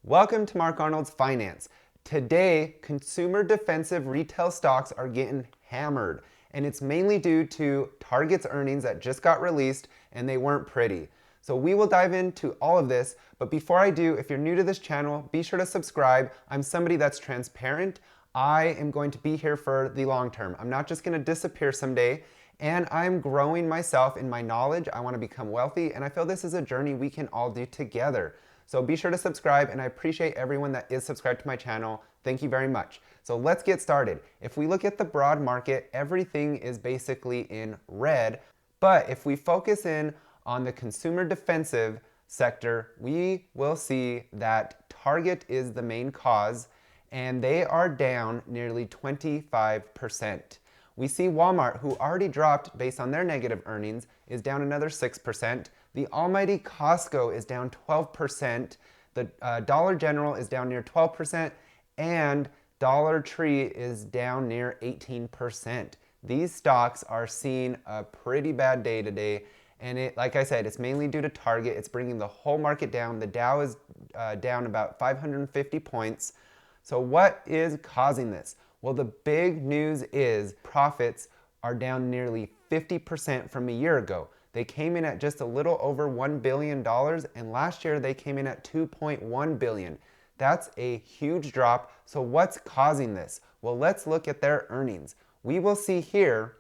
Welcome to Mark Arnold's Finance. Today, consumer defensive retail stocks are getting hammered, and it's mainly due to Target's earnings that just got released and they weren't pretty. So we will dive into all of this, but before I do, if you're new to this channel, be sure to subscribe. I'm somebody that's transparent. I am going to be here for the long term. I'm not just going to disappear someday, and I'm growing myself in my knowledge. I want to become wealthy, and I feel this is a journey we can all do together. So be sure to subscribe, and I appreciate everyone that is subscribed to my channel. Thank you very much. So let's get started. If we look at the broad market, everything is basically in red, but if we focus in on the consumer defensive sector, we will see that Target is the main cause, and they are down nearly 25%. We see Walmart, who already dropped based on their negative earnings, is down another 6%. The almighty Costco is down 12%. The Dollar General is down near 12%. And Dollar Tree is down near 18%. These stocks are seeing a pretty bad day today. And like I said, it's mainly due to Target. It's bringing the whole market down. The Dow is down about 550 points. So what is causing this? Well, the big news is profits are down nearly 50% from a year ago. They came in at just a little over $1 billion, and last year they came in at $2.1 billion. That's a huge drop. So what's causing this? Well, let's look at their earnings. We will see here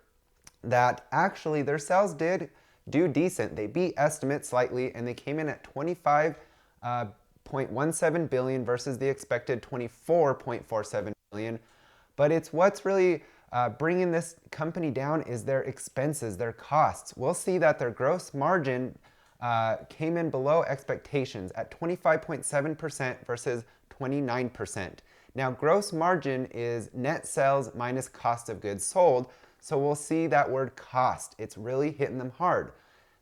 that actually their sales did do decent. They beat estimates slightly, and they came in at $25.17 billion versus the expected $24.47 billion. But it's what's really bringing this company down is their expenses, their costs. We'll see that their gross margin came in below expectations at 25.7% versus 29%. Now, gross margin is net sales minus cost of goods sold, so we'll see that word cost. It's really hitting them hard.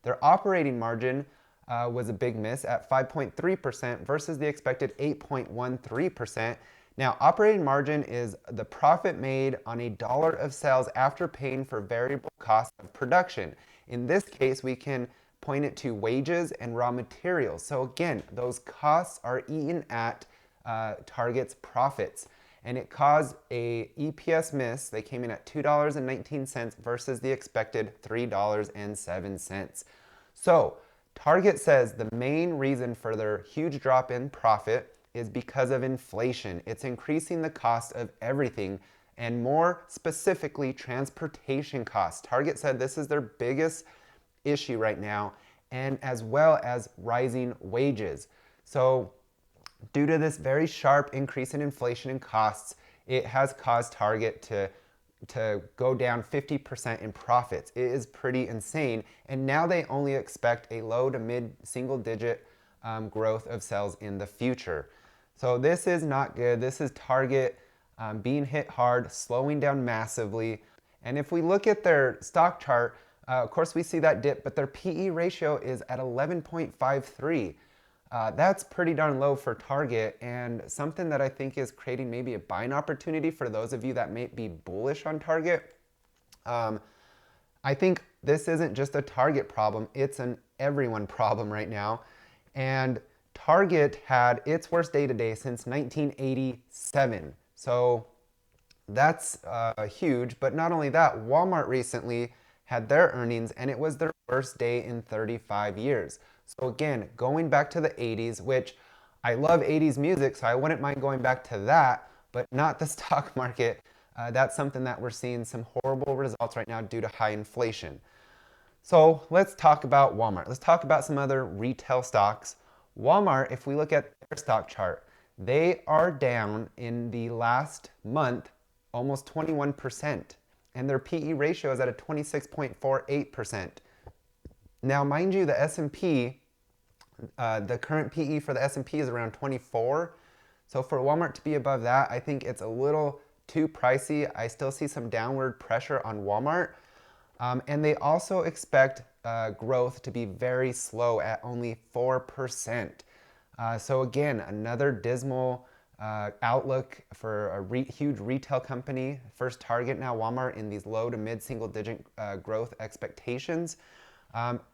Their operating margin was a big miss at 5.3% versus the expected 8.13%. Now, operating margin is the profit made on a dollar of sales after paying for variable costs of production. In this case, we can point it to wages and raw materials. So again, those costs are eaten at Target's profits. And it caused a EPS miss. They came in at $2.19 versus the expected $3.07. So Target says the main reason for their huge drop in profit is because of inflation. It's increasing the cost of everything, and more specifically, transportation costs. Target said this is their biggest issue right now, and as well as rising wages. So due to this very sharp increase in inflation and costs, it has caused Target to go down 50% in profits. It is pretty insane, and now they only expect a low to mid single digit growth of sales in the future. So this is not good. This is Target being hit hard, slowing down massively. And if we look at their stock chart, of course we see that dip, but their PE ratio is at 11.53. That's pretty darn low for Target, and something that I think is creating maybe a buying opportunity for those of you that may be bullish on Target. I think this isn't just a Target problem, it's an everyone problem right now. And Target had its worst day today since 1987. So that's huge. But not only that, Walmart recently had their earnings, and it was their worst day in 35 years. So again, going back to the 80s, which I love 80s music, so I wouldn't mind going back to that, but not the stock market. That's something that we're seeing some horrible results right now due to high inflation. So let's talk about Walmart. Let's talk about some other retail stocks. Walmart, if we look at their stock chart, they are down in the last month almost 21%, and their PE ratio is at a 26.48%. Now, mind you, the S&P, the current PE for the S&P is around 24. So for Walmart to be above that, I think it's a little too pricey. I still see some downward pressure on Walmart. And they also expect growth to be very slow at only 4%. So again, another dismal outlook for a huge retail company. First Target, now Walmart, in these low to mid single digit growth expectations.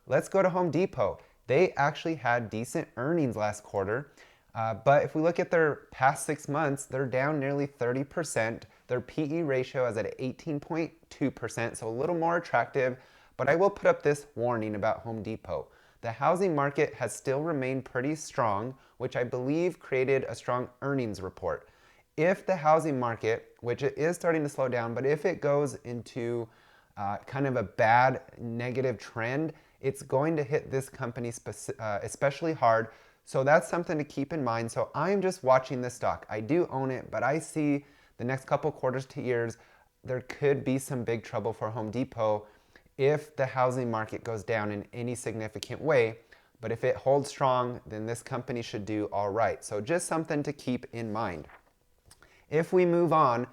Let's go to Home Depot. They actually had decent earnings last quarter. But if we look at their past 6 months, they're down nearly 30%. Their PE ratio is at 18.2%, so a little more attractive. But I will put up this warning about Home Depot. The housing market has still remained pretty strong, which I believe created a strong earnings report. If the housing market, which it is starting to slow down, but if it goes into kind of a bad negative trend, it's going to hit this company especially hard. So that's something to keep in mind. So I'm just watching this stock. I do own it, but I see the next couple quarters to years, there could be some big trouble for Home Depot if the housing market goes down in any significant way. But if it holds strong, then this company should do all right. So just something to keep in mind. If we move on,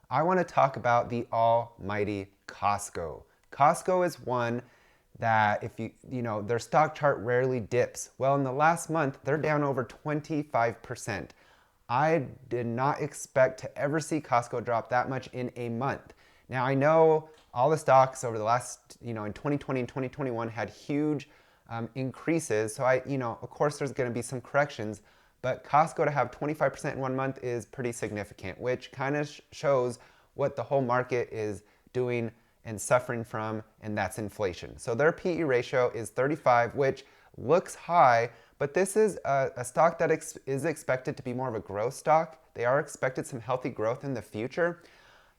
I want to talk about the almighty Costco. Costco is one that if their stock chart rarely dips. Well, in the last month, they're down over 25%. I did not expect to ever see Costco drop that much in a month. Now, I know all the stocks over the last, in 2020 and 2021 had huge increases. So of course, there's going to be some corrections. But Costco to have 25% in 1 month is pretty significant, which kind of shows what the whole market is doing and suffering from, and that's inflation. So their PE ratio is 35, which looks high, but this is a stock that is expected to be more of a growth stock. They are expected some healthy growth in the future.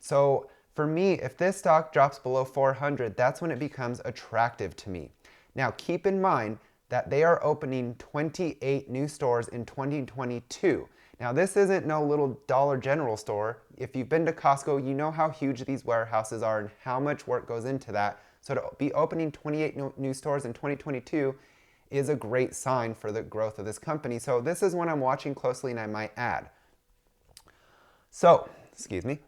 So for me, if this stock drops below 400, that's when it becomes attractive to me. Now, keep in mind that they are opening 28 new stores in 2022. Now, this isn't no little Dollar General store. If you've been to Costco, you know how huge these warehouses are and how much work goes into that. So to be opening 28 new stores in 2022 is a great sign for the growth of this company. So this is one I'm watching closely, and I might add. So, excuse me.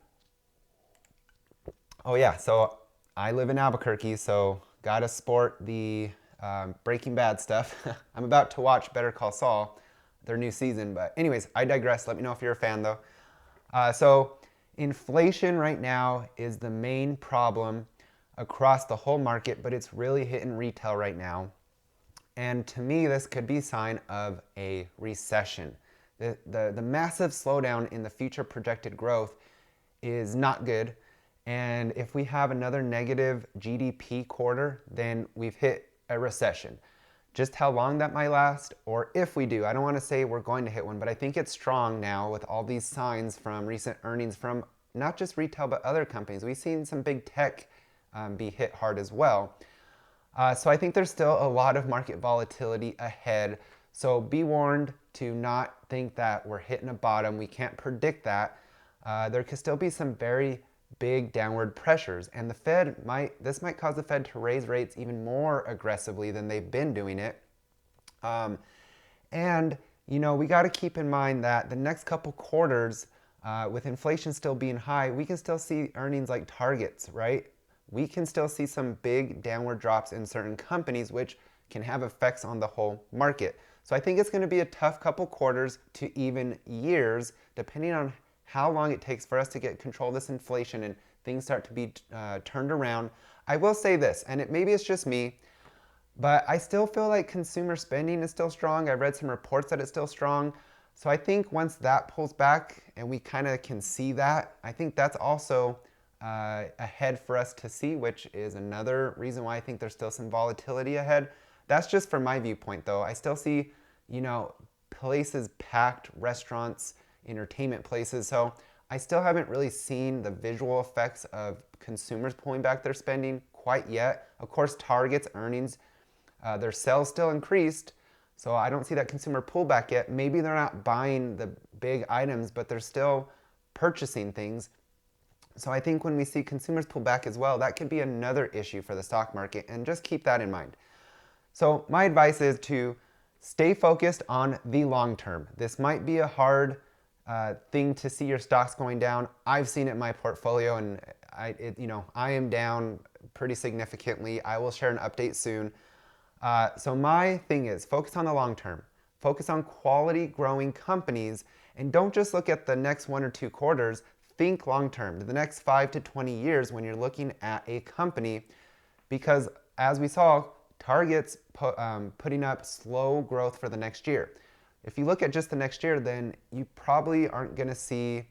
Oh yeah, so I live in Albuquerque, so gotta sport the Breaking Bad stuff. I'm about to watch Better Call Saul, their new season, but anyways, I digress. Let me know if you're a fan though. So inflation right now is the main problem across the whole market, but it's really hitting retail right now. And to me, this could be a sign of a recession. The massive slowdown in the future projected growth is not good. And if we have another negative GDP quarter, then we've hit a recession. Just how long that might last, or if we do, I don't want to say we're going to hit one, but I think it's strong now with all these signs from recent earnings from not just retail, but other companies. We've seen some big tech be hit hard as well. So I think there's still a lot of market volatility ahead. So be warned to not think that we're hitting a bottom. We can't predict that. There could still be some very big downward pressures, and this might cause the Fed to raise rates even more aggressively than they've been doing it. And we got to keep in mind that the next couple quarters, with inflation still being high, we can still see earnings like Target's, right? We can still see some big downward drops in certain companies, which can have effects on the whole market. So I think it's going to be a tough couple quarters to even years, depending on how long it takes for us to get control of this inflation and things start to be turned around. I will say this, and maybe it's just me, but I still feel like consumer spending is still strong. I've read some reports that it's still strong. So I think once that pulls back and we kind of can see that, I think that's also ahead for us to see, which is another reason why I think there's still some volatility ahead. That's just from my viewpoint though. I still see, places packed, restaurants, entertainment places. So I still haven't really seen the visual effects of consumers pulling back their spending quite yet. Of course, Target's earnings, their sales still increased. So I don't see that consumer pullback yet. Maybe they're not buying the big items, but they're still purchasing things. So I think when we see consumers pull back as well, that could be another issue for the stock market, and just keep that in mind. So my advice is to stay focused on the long term. This might be a hard thing to see your stocks going down. I've seen it in my portfolio, and I am down pretty significantly. I will share an update soon. So my thing is focus on the long term. Focus on quality growing companies, and don't just look at the next 1 or 2 quarters. Think long term, to the next 5 to 20 years when you're looking at a company, because as we saw, Target's putting up slow growth for the next year. If you look at just the next year, then you probably aren't going to see,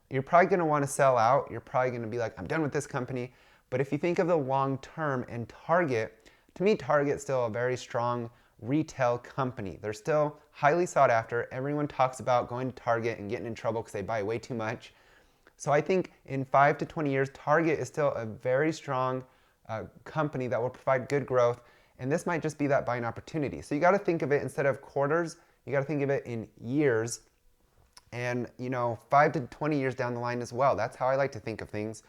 you're probably going to want to sell out. You're probably going to be like, I'm done with this company. But if you think of the long term and Target, to me, Target's still a very strong retail company. They're still highly sought after. Everyone talks about going to Target and getting in trouble because they buy way too much. So I think in 5 to 20 years, Target is still a very strong company that will provide good growth. And this might just be that buying opportunity. So you got to think of it instead of quarters, you got to think of it in years. And 5 to 20 years down the line as well. That's how I like to think of things.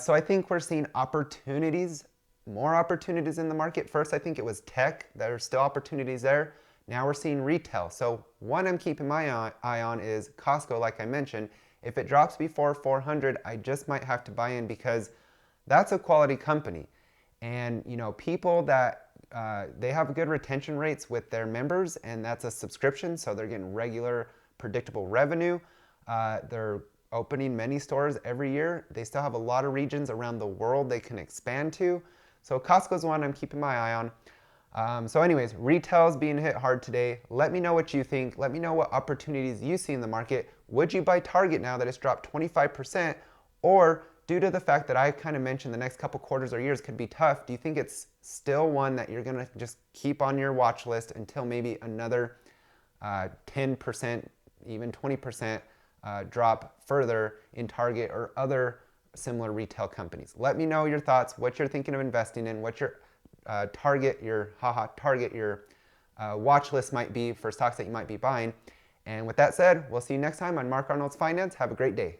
So I think we're seeing opportunities, more opportunities in the market. First, I think it was tech. There's still opportunities there. Now we're seeing retail. So one I'm keeping my eye on is Costco, like I mentioned. If it drops before 400, I just might have to buy in because that's a quality company. And people that they have good retention rates with their members, and that's a subscription, so they're getting regular, predictable revenue. They're opening many stores every year. They still have a lot of regions around the world they can expand to. So Costco's one I'm keeping my eye on. So anyways, retail's being hit hard today. Let me know what you think. Let me know what opportunities you see in the market. Would you buy Target now that it's dropped 25%? Or due to the fact that I kind of mentioned the next couple quarters or years could be tough, do you think it's still one that you're going to just keep on your watch list until maybe another 10%, even 20% drop further in Target or other similar retail companies? Let me know your thoughts, what you're thinking of investing in, what your target your watch list might be for stocks that you might be buying. And with that said, we'll see you next time on Mark Arnold's Finance. Have a great day.